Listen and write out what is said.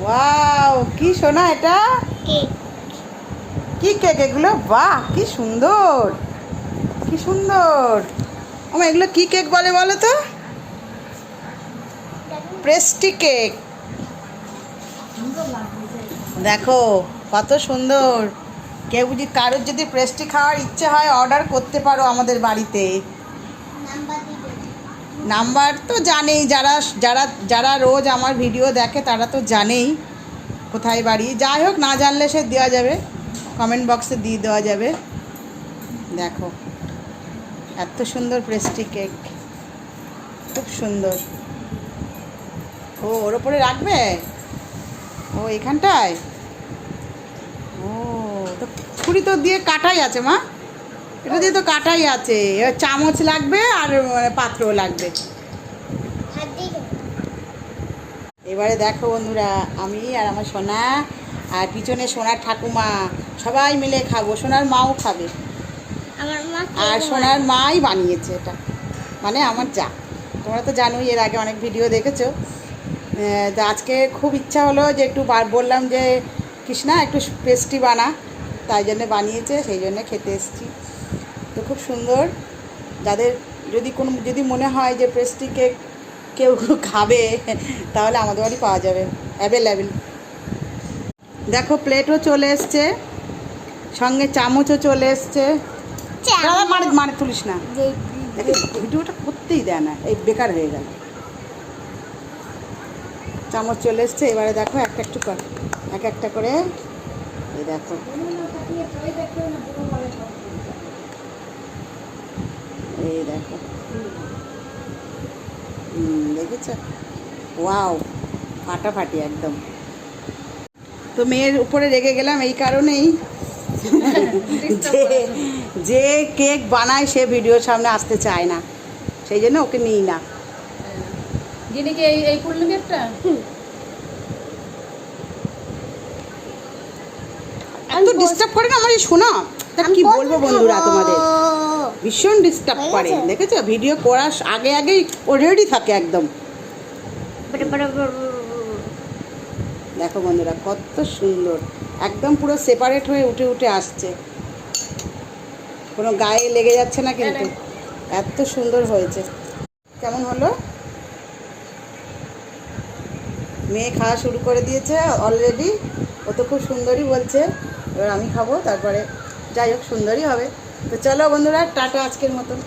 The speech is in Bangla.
ওয়াও, কি সোনা এটা? কেক। কি কেক এগুলো? বাহ, কি সুন্দর, কি সুন্দর। আমার এগুলো কি কেক বলে বলো তো? প্রেস্টি কেক। দেখো কত সুন্দর। কেউ যদি কারোর যদি প্রেস্টি খাওয়ার ইচ্ছে হয় অর্ডার করতে পারো আমাদের বাড়িতে। নাম্বার তো জানেই, যারা যারা যারা রোজ আমার ভিডিও দেখে তারা তো জানেই কোথায় বাড়ি। যাই হোক, না জানলে সে দেওয়া যাবে, কমেন্ট বক্সে দিয়ে দেওয়া যাবে। দেখো এত সুন্দর প্রেস্টি কেক, খুব সুন্দর। ও ওর ওপরে রাখবে? ও এখানটায়? ও তো ছুরি তো দিয়ে কাটাই আছে মা, এটা দিয়ে তো কাটাই আছে। এবার চামচ লাগবে আর পাত্রও লাগবে। এবারে দেখো বন্ধুরা, আমি আর আমার সোনা আর পিছনে সোনার ঠাকুমা সবাই মিলে খাবো। সোনার মাও খাবে, আর সোনার মাই বানিয়েছে এটা, মানে আমার যা। তোমরা তো জানোই, এর আগে অনেক ভিডিও দেখেছো। তো আজকে খুব ইচ্ছা হলো যে একটু বললাম যে কৃষ্ণা একটু পেস্ট্রি বানা, তাই জন্যে বানিয়েছে, সেই জন্যে খেতে এসেছি। তো খুব সুন্দর। যাদের যদি মনে হয় যে পেস্ট্রি কেক কেউ খাবে, তাহলে আমাদের বাড়ি পাওয়া যাবে, অ্যাভেলেবেল। দেখো প্লেটও চলে এসছে, সঙ্গে চামচও চলে এসছে। মানে তুলিস না, ভিডিওটা করতেই দেয় না, এই বেকার হয়ে গেল। চামচ চলে এসছে, এবারে দেখো একটা একটু এক একটা করে এই দেখো। এই দেখো, দেখেছ? ওয়াও, ফাটাফাটি একদম। তো মেয়ের উপরে রেগে গেলাম এই কারণেই যে কেক বানায় সে ভিডিওর সামনে আসতে চায় না, সেই জন্য ওকে নিই না। জিনিকে এই করলো কেকটা এত ডিস্টার্ব করে না আমার এই শোনা। তা কি বলবো বন্ধুরা, তোমাদের ভীষণ ডিস্টার্ব করে, দেখেছো? ভিডিও করার আগে আগেই ও রেডি থাকে একদম। দেখো বন্ধুরা কত সুন্দর, একদম পুরো সেপারেট হয়ে উঠে উঠে আসছে, কোনো গায়ে লেগে যাচ্ছে না, কিন্তু এত সুন্দর হয়েছে। কেমন হলো? মেয়ে খাওয়া শুরু করে দিয়েছে অলরেডি, ও তো খুব সুন্দরই বলছে। এবার আমি খাবো, তারপরে যাই হোক সুন্দরই হবে। তো চলো বন্ধুরা, টাটা আজকের মতন।